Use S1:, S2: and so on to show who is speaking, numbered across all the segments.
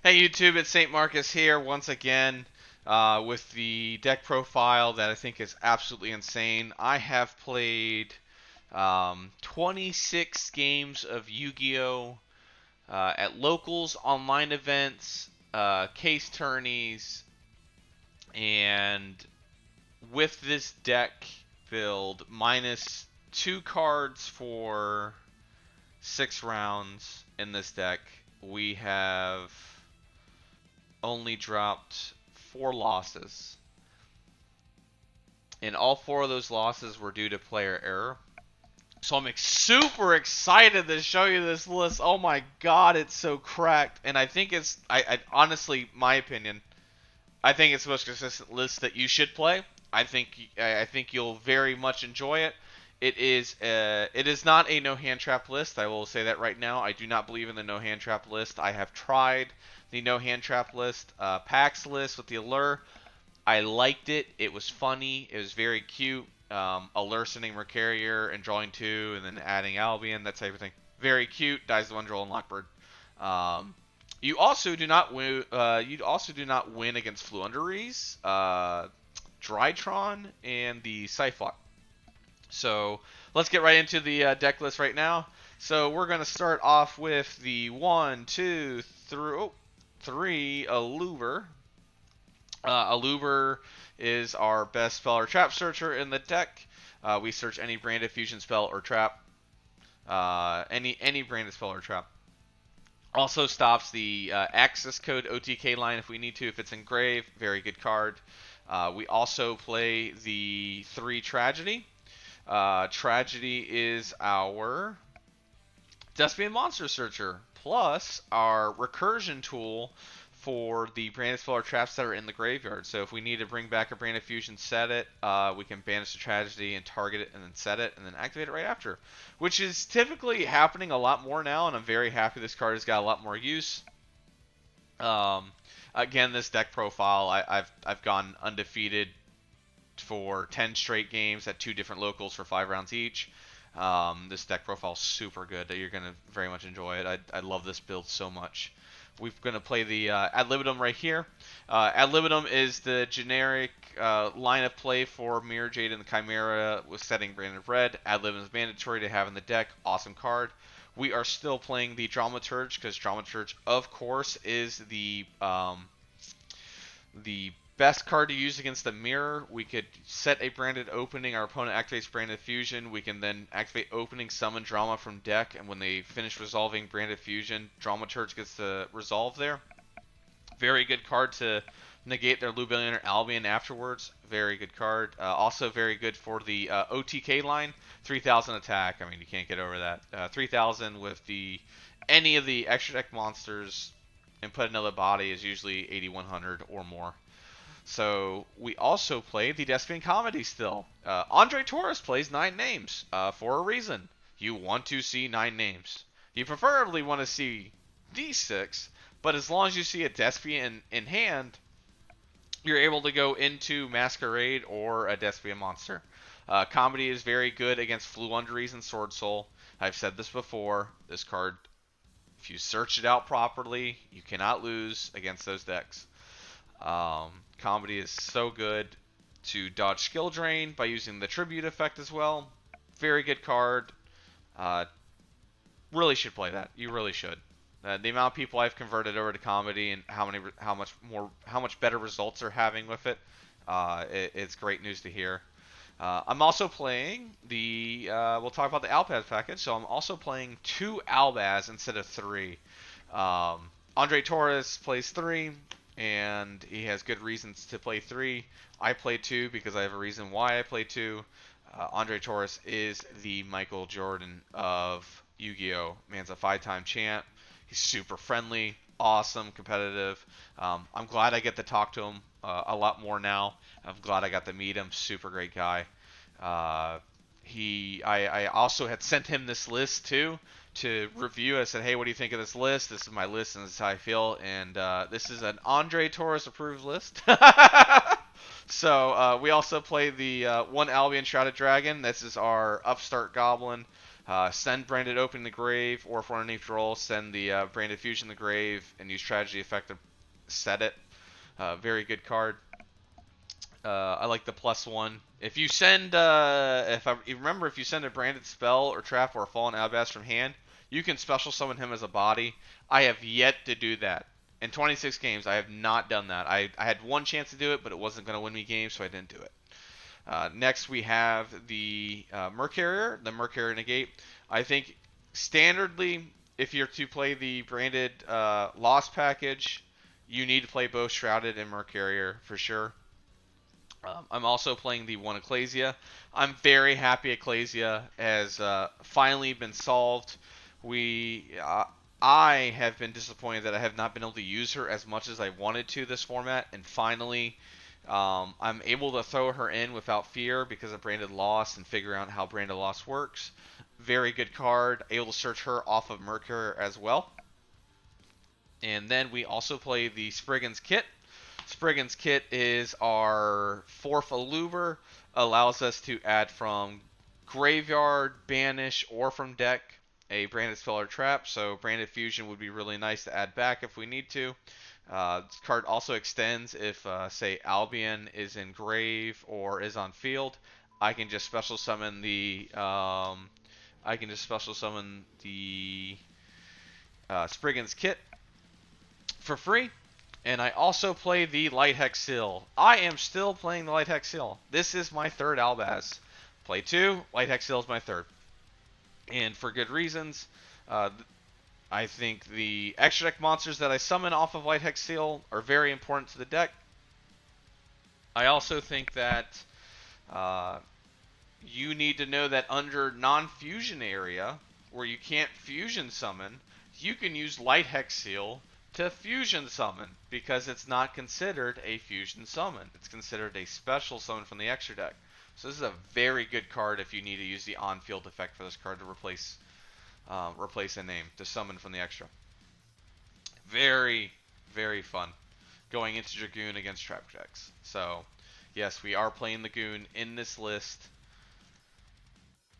S1: Hey YouTube, it's SaintMarcuz here once again with the deck profile that I think is absolutely insane. I have played 26 games of Yu-Gi-Oh! At locals, online events, case tourneys, and with this deck build, minus 2 cards for 6 rounds in this deck, we have only dropped 4 losses, and all 4 of those losses were due to player error. So I'm super excited to show you this list. Oh my god, it's so cracked, and I think it's I honestly, my opinion, I think it's the most consistent list that you should play. I think you'll very much enjoy it. It is not a no hand trap list. I will say that right now. I do not believe in the no hand trap list. I have tried the no hand trap list, PAX list with the allure. I liked it. It was funny. It was very cute. Allure sending Mercarrier and drawing 2, and then adding Albion, that type of thing. Very cute. Dies the one draw and Lockbird. You also do not win. You also do not win against Fluunderies, Drytron, and the Cyplock. So let's get right into the deck list right now. So we're going to start off with the 1, 2, 3 Aluber. Aluber is our best spell or trap searcher in the deck. We search any branded fusion spell or trap. Any branded spell or trap. Also stops the access code OTK line if we need to, if it's engraved. Very good card. We also play the 3 Tragedy. Tragedy is our Despia Monster Searcher, plus our recursion tool for the branded spell or traps that are in the graveyard. So if we need to bring back a branded fusion, set it, we can banish the Tragedy and target it and then set it and then activate it right after, which is typically happening a lot more now, and I'm very happy this card has got a lot more use. Again, this deck profile, I've gone undefeated for 10 straight games at 2 different locals for 5 rounds each. This deck profile is super good. You're going to very much enjoy it. I love this build so much. We're going to play the Ad Libitum right here. Ad Libitum is the generic line of play for Mirror Jade and the Chimera with setting branded red. Ad Libitum is mandatory to have in the deck. Awesome card. We are still playing the Dramaturge because Dramaturge, of course, is the best card to use against the mirror. We could set a branded opening. Our opponent activates branded fusion. We can then activate opening, summon drama from deck, and when they finish resolving branded fusion, Dramaturge gets to resolve there. Very good card to negate their Lubellion or Albion afterwards. Very good card. Also very good for the OTK line. 3,000 attack. I mean, you can't get over that. 3,000 with any of the extra deck monsters and put another body is usually 8,100 or more. So we also play the Despian Comedy still. Andre Torres plays 9 names for a reason. You want to see 9 names. You preferably want to see D6, but as long as you see a Despian in hand, you're able to go into Masquerade or a Despian monster. Comedy is very good against Fluunderies and Sword Soul. I've said this before. This card, if you search it out properly, you cannot lose against those decks. Comedy is so good to dodge skill drain by using the tribute effect as well. Very good card. Really should play that. You really should. The amount of people I've converted over to Comedy and how much better results they're having with it, it's great news to hear. I'm also playing the. We'll talk about the Albaz package. So I'm also playing 2 Albaz instead of 3. Andre Torres plays 3. And he has good reasons to play 3. I play 2 because I have a reason why I play 2. Andre Torres is the Michael Jordan of Yu-Gi-Oh! Man's a 5-time champ. He's super friendly, awesome, competitive. I'm glad I get to talk to him a lot more now. I'm glad I got to meet him. Super great guy. I also had sent him this list too to review. I said, hey, what do you think of this list? This is my list, and this is how I feel. And this is an Andre Torres approved list. So we also play the 1 Albion Shrouded Dragon. This is our Upstart Goblin Send Branded Open in the grave, or if we're underneath roll, send the Branded Fusion in the grave and use Tragedy Effect to set it. Very good card. I like the +1. If you send, you remember, if you send a branded spell or trap or a fallen Albaz from hand, you can special summon him as a body. I have yet to do that. In 26 games, I have not done that. I had one chance to do it, but it wasn't going to win me games, so I didn't do it. Next, we have the Mercarrier, the Mercarrier Negate. I think standardly, if you're to play the branded Lost package, you need to play both Shrouded and Mercarrier for sure. I'm also playing the one Ecclesia. I'm very happy Ecclesia has finally been solved. I have been disappointed that I have not been able to use her as much as I wanted to this format, and finally I'm able to throw her in without fear because of Branded Lost and figure out how Branded Lost works. Very good card. Able to search her off of Mercury as well. And then we also play the Spriggan's Kit. Spriggan's Kit is our 4th Alluver. Allows us to add from graveyard, banish, or from deck a branded spell or trap. So branded fusion would be really nice to add back if we need to. This card also extends if, say, Albion is in grave or is on field. I can just special summon the Spriggan's Kit for free. And I also play the Light Hex Seal. I am still playing the Light Hex Seal. This is my 3rd Albaz. Play 2, Light Hex Seal is my 3rd. And for good reasons. I think the extra deck monsters that I summon off of Light Hex Seal are very important to the deck. I also think that you need to know that under non-fusion area, where you can't fusion summon, you can use Light Hex Seal to fusion summon, because it's not considered a fusion summon. It's considered a special summon from the extra deck. So this is a very good card if you need to use the on-field effect for this card to replace a name, to summon from the extra. Very, very fun going into Dragoon against trap decks. So yes, we are playing the Goon in this list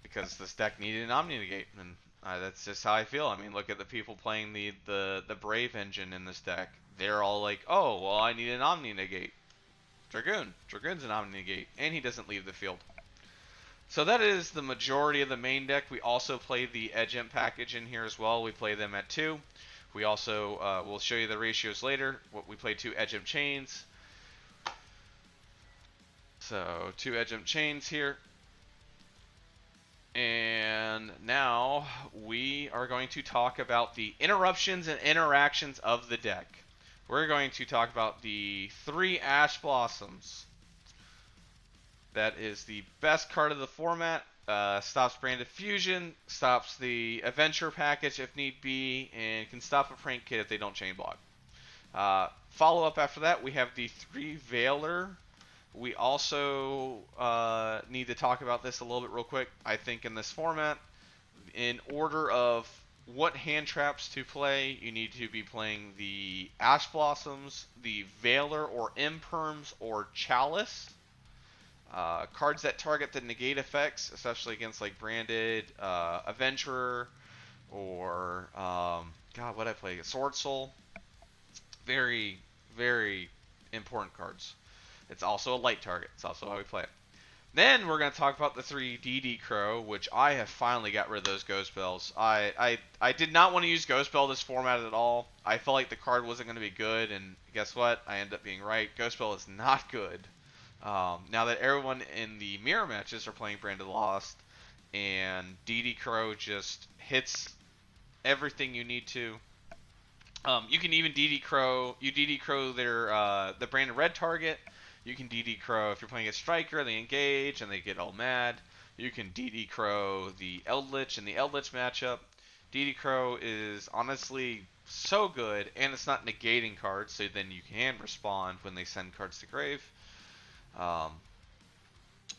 S1: because this deck needed an Omni Negate, and that's just how I feel. I mean, look at the people playing the Brave engine in this deck. They're all like, oh, well, I need an Omni Negate. Dragoon's an Omni Negate, and he doesn't leave the field. So that is the majority of the main deck. We also play the Edge Imp package in here as well. We play them at 2. We also, we'll show you the ratios later. We play 2 Edge Imp Chains. So 2 Edge Imp Chains here. And now we are going to talk about the interruptions and interactions of the deck. We're going to talk about the 3 Ash Blossoms. That is the best card of the format. Stops Branded Fusion, stops the Adventure package if need be, and can stop a Prank Kid if they don't chain block. Follow up after that, we have the 3 Veiler. We also need to talk about this a little bit real quick. I think in this format, in order of what hand traps to play, you need to be playing the Ash Blossoms, the Veiler or Imperms or Chalice. Cards that target the negate effects, especially against like Branded, Adventurer, or God, what I play? Sword Soul. Very, very important cards. It's also a light target. It's also how we play it. Then we're going to talk about the 3 DD Crow, which I have finally got rid of those Ghost Bells. I did not want to use Ghost Bell this format at all. I felt like the card wasn't going to be good, and guess what? I ended up being right. Ghost Bell is not good. Now that everyone in the mirror matches are playing Branded Lost, and DD Crow just hits everything you need to. You can even DD Crow. You DD Crow the Branded Red target. You can DD Crow if you're playing a Striker, they engage and they get all mad. You can DD Crow the Eldritch in the Eldritch matchup. DD Crow is honestly so good, and it's not negating cards, so then you can respond when they send cards to grave.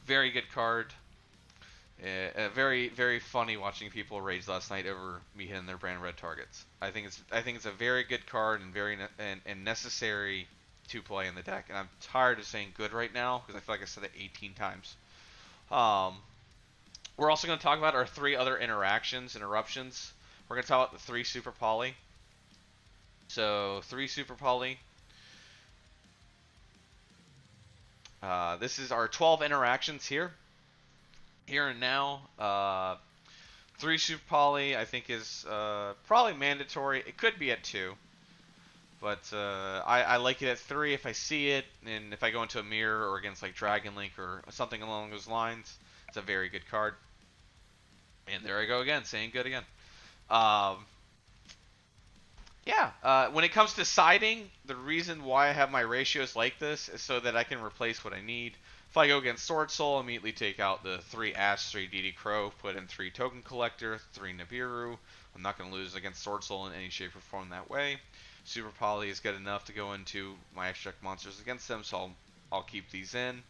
S1: Very good card. Very, very funny watching people rage last night over me hitting their brand red targets. I think it's a very good card and very and necessary to play in the deck. And I'm tired of saying good right now because I feel like I said it 18 times. We're also going to talk about our 3 other interruptions. We're going to talk about the 3 super poly. So 3 super poly. This is our 12 interactions here. Here and now. 3 super poly I think is probably mandatory. It could be at 2. But I like it at 3 if I see it, and if I go into a mirror or against like Dragon Link or something along those lines, it's a very good card. And there I go again, saying good again. Um, yeah, when it comes to siding, the reason why I have my ratios like this is so that I can replace what I need. If I go against Sword Soul, immediately take out the 3 Ash, 3 DD Crow, put in 3 Token Collector, 3 Nibiru. I'm not going to lose against Sword Soul in any shape or form that way. Super Poly is good enough to go into my extract monsters against them, so I'll keep these in.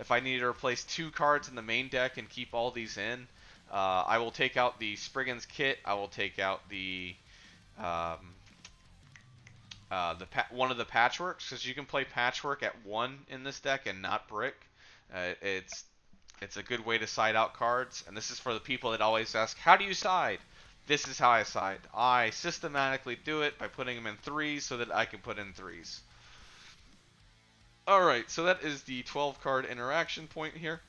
S1: If I need to replace 2 cards in the main deck and keep all these in, I will take out the Spriggan's Kit. I will take out the one of the patchworks, because you can play patchwork at 1 in this deck and not brick. It's a good way to side out cards, and this is for the people that always ask, how do you side? This is how I side. I systematically do it by putting them in 3s so that I can put in 3s. Alright, so that is the 12 card interaction point here.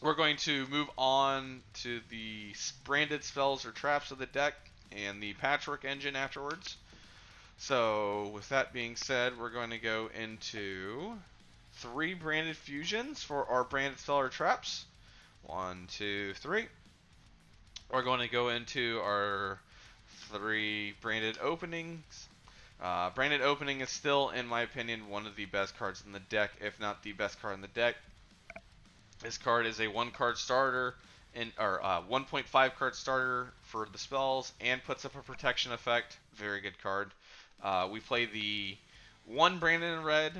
S1: We're going to move on to the branded spells or traps of the deck and the patchwork engine afterwards. So with that being said, we're going to go into 3 branded fusions for our branded spell or traps. 1, 2, 3. We're going to go into our 3 branded openings. Branded opening is still, in my opinion, one of the best cards in the deck, if not the best card in the deck. This card is a 1-card starter, or 1.5 card starter for the spells, and puts up a protection effect. Very good card. We play the 2 Brandon in red,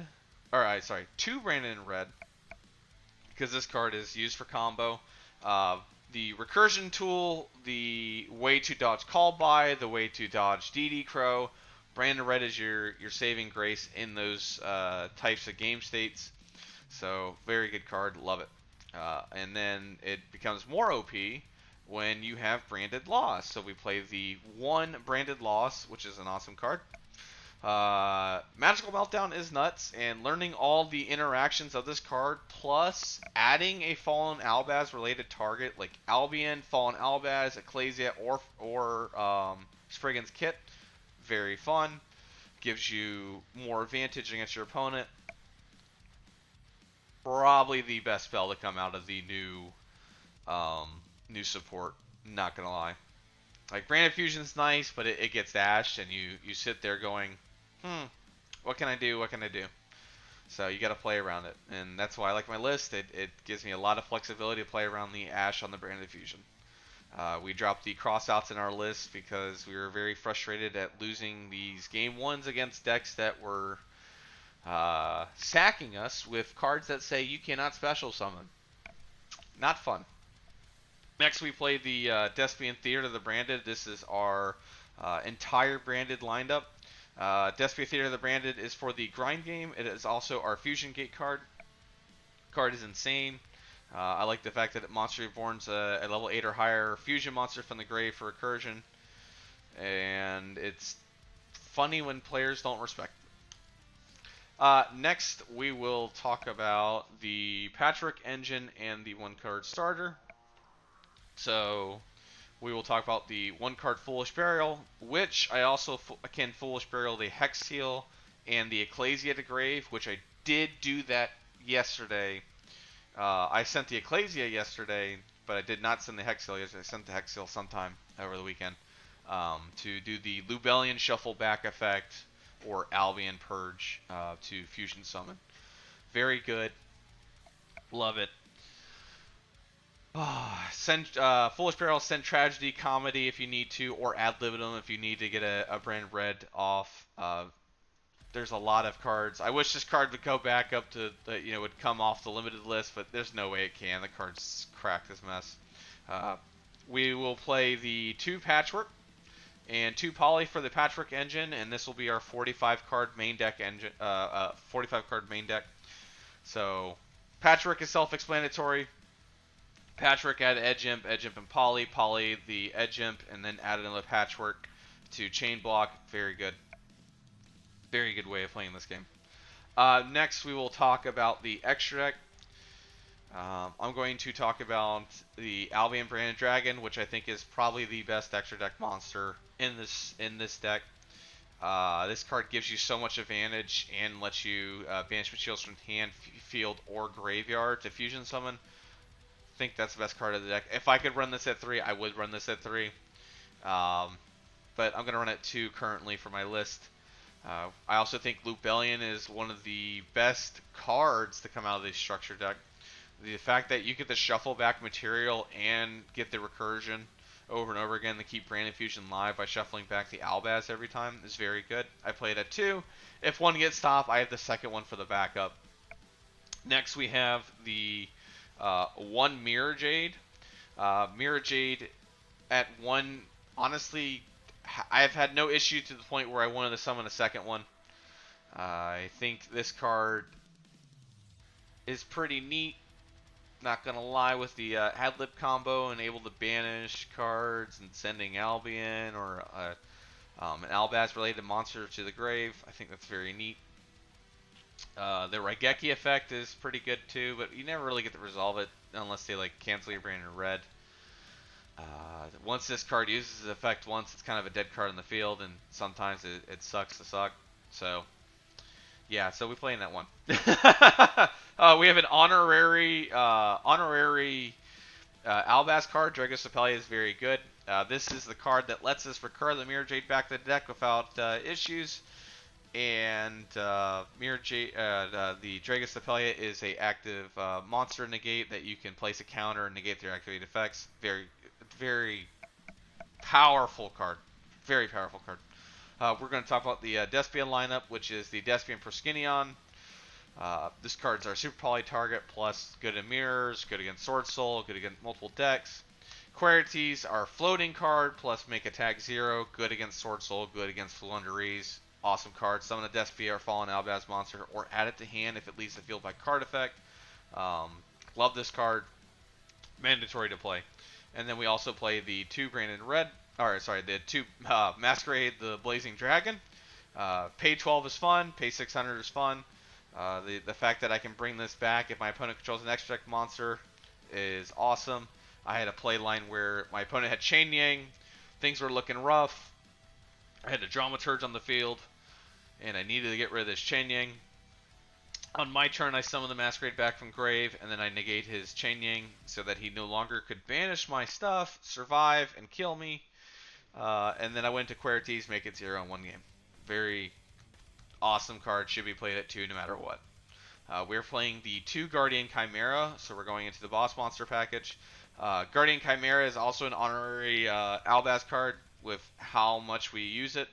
S1: because this card is used for combo. The recursion tool, the way to dodge call by, the way to dodge DD Crow. Brandon red is your saving grace in those types of game states. So very good card, love it. And then it becomes more OP when you have branded loss. So we play the 1 branded loss, which is an awesome card. Magical Meltdown is nuts, and learning all the interactions of this card, plus adding a Fallen Albaz related target like Albion, Fallen Albaz, Ecclesia, or Spriggan's Kit, very fun. Gives you more advantage against your opponent. Probably the best spell to come out of the new support. Not gonna lie. Like, Branded Fusion's nice, but it gets dashed, and you sit there going, what can I do? What can I do? So you got to play around it, and that's why I like my list. It gives me a lot of flexibility to play around the Ash on the Branded Fusion. We dropped the crossouts in our list because we were very frustrated at losing these game 1s against decks that were sacking us with cards that say you cannot special summon. Not fun. Next, we play the Despia Theater of the Branded. This is our entire branded lineup. Despia Theater of the Branded is for the grind game. It is also our Fusion Gate card. Card is insane. I like the fact that Monster Reborn's a level 8 or higher fusion monster from the grave for recursion. And it's funny when players don't respect it. Next, we will talk about the Patchwork Engine and the 1-card starter. So we will talk about the 1-card Foolish Burial, which I also can Foolish Burial the Hex Seal and the Ecclesia to Grave, which I did do that yesterday. I sent the Ecclesia yesterday, but I did not send the Hex Seal yesterday. I sent the Hex Seal sometime over the weekend to do the Lubellian Shuffle Back effect or Albion Purge to Fusion Summon. Very good. Love it. Foolish Barrel, send Tragedy, Comedy if you need to, or Ad Libitum if you need to get a brand red off. There's a lot of cards. I wish this card would go back up to, would come off the limited list, but there's no way it can. The card's cracked as mess. We will play the 2 Patchwork and 2 Poly for the Patchwork engine, and this will be our 45 card main deck engine. 45 card main deck. So Patchwork is self-explanatory. Patchwork added edge imp and poly the edge imp, and then added another patchwork to chain block. Very good. Very good way of playing this game. Next, we will talk about the extra deck. I'm going to talk about the Albion Branded Dragon, which I think is probably the best extra deck monster in this deck. This card gives you so much advantage and lets you banish materials from hand, field, or graveyard to fusion summon. I think that's the best card of the deck. If I could run this at 3, I would run this at 3. But I'm going to run it 2 currently for my list. I also think Lubellion is one of the best cards to come out of this structure deck. The fact that you get the shuffle back material and get the recursion over and over again to keep Branded Fusion live by shuffling back the Albaz every time is very good. I play it at 2. If one gets stopped, I have the second one for the backup. Next, we have the 1 Mirror Jade. Mirror Jade at 1, honestly, I have had no issue to the point where I wanted to summon a second one. I think this card is pretty neat. Not gonna lie, with the Hadlip combo and able to banish cards and sending Albion or an Albaz related monster to the grave, I think that's very neat. The Raigeki effect is pretty good too, but you never really get to resolve it unless they like cancel your brand in red. Once this card uses the effect once, it's kind of a dead card in the field, and sometimes it sucks to suck. So yeah, so we play in that one. We have an honorary Albaz card. Dragos Apellia is very good. This is the card that lets us recur the Mirror Jade back to the deck without issues. And the Dragos Apellia is a active monster negate that you can place a counter and negate their activated effects. Very, very powerful card. Very powerful card. We're going to talk about the Despia lineup, which is the Despia and Proskinion. This card's our super poly target, plus good in mirrors, good against Sword Soul, good against multiple decks. Querites, our floating card, plus make attack 0, good against Sword Soul, good against Flunderies. Awesome card. Summon a Despia or Fallen Albaz monster, or add it to hand if it leaves the field by card effect. Love this card. Mandatory to play. And then we also play the 2 Branded Red. The 2 Masquerade, the Blazing Dragon. Pay 12 is fun. Pay 600 is fun. The fact that I can bring this back if my opponent controls an extra deck monster is awesome. I had a play line where my opponent had Chain Yang. Things were looking rough. I had a Dramaturge on the field, and I needed to get rid of this Chain Yang. On my turn, I summon the Masquerade back from grave, and then I negate his Chain Yang so that he no longer could banish my stuff, survive, and kill me. And then I went to Querites, make it 0 in 1 game. Very awesome card. Should be played at 2 no matter what. We're playing the 2 Guardian Chimera, so we're going into the boss monster package. Guardian Chimera is also an honorary Albaz card with how much we use it.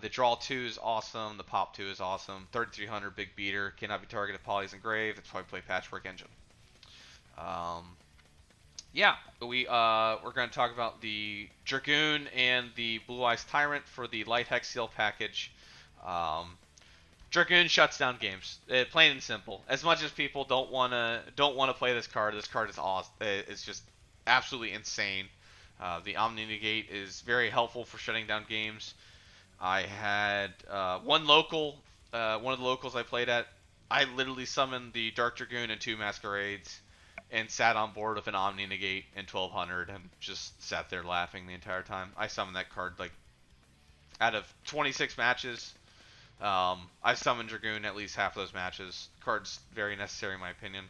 S1: The draw 2 is awesome. The pop 2 is awesome. 3300 big beater. Cannot be targeted polys and grave. That's why we play Patchwork Engine. Yeah, we're going to talk about the Dragoon and the Blue Eyes Tyrant for the Light Hex Seal package. Dragoon shuts down games, plain and simple. As much as people don't want to play this card is awesome. It's just absolutely insane. The Omni Negate is very helpful for shutting down games. I had one of the locals I played at. I literally summoned the Dark Dragoon and 2 Masquerades, and sat on board with an Omni Negate and 1200, and just sat there laughing the entire time. I summoned that card like out of 26 matches. I've summoned Dragoon at least half of those matches. Card's very necessary in my opinion.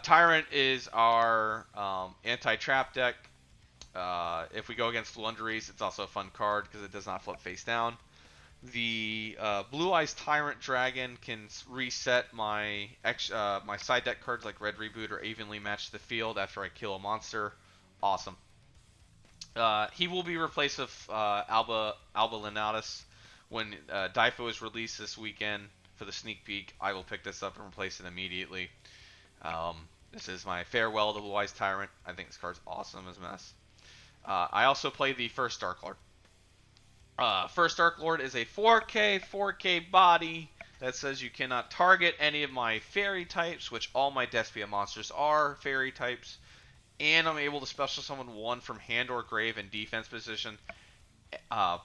S1: Tyrant is our anti-trap deck. If we go against Flunderies, it's also a fun card because it does not flip face down. The Blue Eyes Tyrant Dragon can reset my side deck cards like Red Reboot or evenly match the field after I kill a monster. Awesome. He will be replaced with Alba Lenatus. When Difo is released this weekend for the sneak peek, I will pick this up and replace it immediately. This is my farewell to Blue Eyes Tyrant. I think this card's awesome as a mess. I also play the first Dark Lord. First Dark Lord is a 4K body that says you cannot target any of my fairy types, which all my Despia monsters are fairy types. and I'm able to special summon one from hand or grave in defense position uh,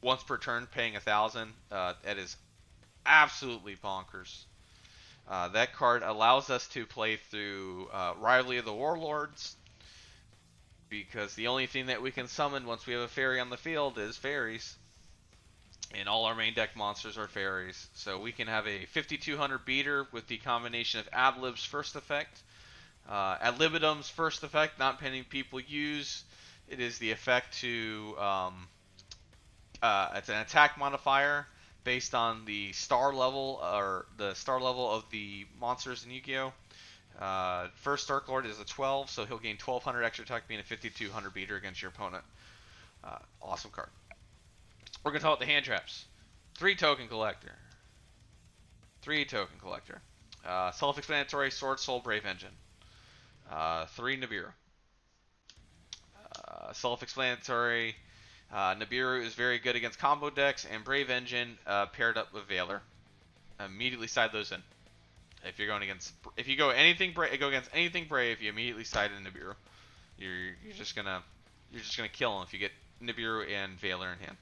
S1: once per turn, paying 1,000. That is absolutely bonkers. That card allows us to play through Rivalry of the Warlords, because the only thing that we can summon once we have a fairy on the field is fairies. And all our main deck monsters are fairies. So we can have a 5200 beater with the combination of Adlib's first effect, Ad libitum's first effect, not many people use. It is the effect to, it's an attack modifier based on the star level, or the star level of the monsters in Yu-Gi-Oh! First Dark Lord is a 12, so he'll gain 1200 extra attack, being a 5200 beater against your opponent. Awesome card. We're going to talk about the hand traps. 3 token collector. 3 token collector. Self-explanatory, Sword Soul, Brave Engine. 3 Nibiru. Self-explanatory, Nibiru is very good against combo decks, and Brave Engine paired up with Valor. Immediately side those in. If you're going against, if you go anything go against anything Brave, you immediately side in Nibiru. You're just gonna kill him if you get Nibiru and Valor in hand.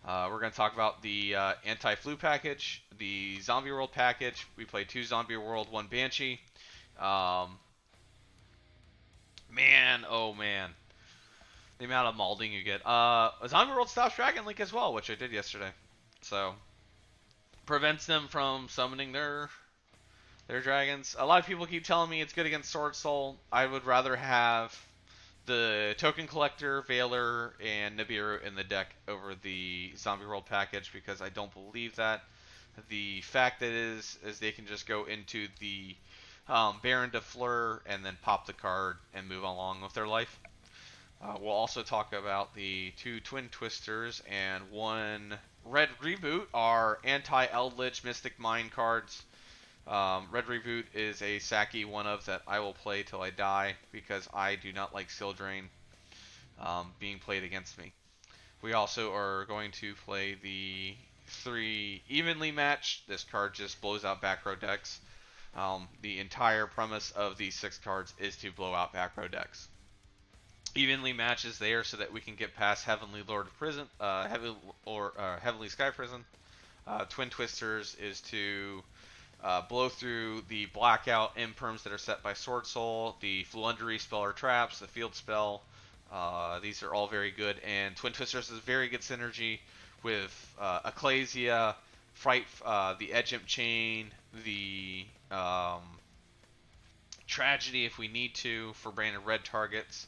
S1: We're going to talk about the anti-flu package, the Zombie World package. We played 2 Zombie World, 1 Banshee. Man, oh man. The amount of malding you get. Zombie World stops Dragon Link as well, which I did yesterday. So, prevents them from summoning their dragons. A lot of people keep telling me it's good against Sword Soul. I would rather have the Token Collector, Valor, and Nibiru in the deck over the Zombie World package, because I don't believe that. The fact that is they can just go into the Baron de Fleur and then pop the card and move along with their life. We'll also talk about the 2 Twin Twisters and 1 Red Reboot, our anti-Eldritch Mystic Mind cards. Red Reboot is a Saki one-of that I will play till I die, because I do not like Seal Drain being played against me. We also are going to play the 3 Evenly Match. This card just blows out back row decks. The entire premise of these 6 cards is to blow out back row decks. Evenly Match is there so that we can get past Heavenly Lord of Prison, Heavenly Sky Prison. Twin Twisters is to blow through the blackout imperms that are set by Sword Soul, the Flundery spell or traps, the field spell. These are all very good, and Twin Twisters is very good synergy with Ecclesia, Fright, the Edge Imp Chain, the Tragedy if we need to for branded red targets.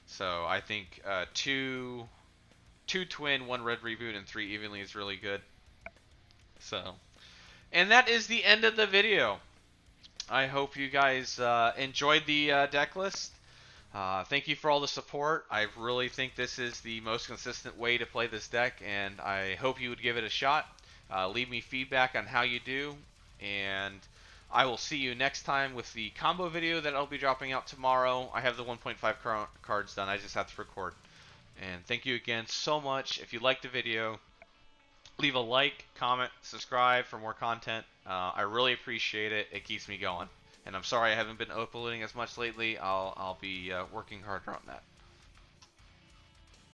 S1: So I think 2 Twin, 1 Red Reboot, and 3 Evenly is really good. So, and that is the end of the video. I hope you guys enjoyed the deck list. Thank you for all the support. I really think this is the most consistent way to play this deck, and I hope you would give it a shot. Leave me feedback on how you do, and I will see you next time with the combo video that I'll be dropping out tomorrow. I have the 1.5 cards done. I just have to record. And thank you again so much. If you liked the video, leave a like, comment, subscribe for more content. I really appreciate it. It keeps me going. And I'm sorry I haven't been uploading as much lately. I'll be working harder on that.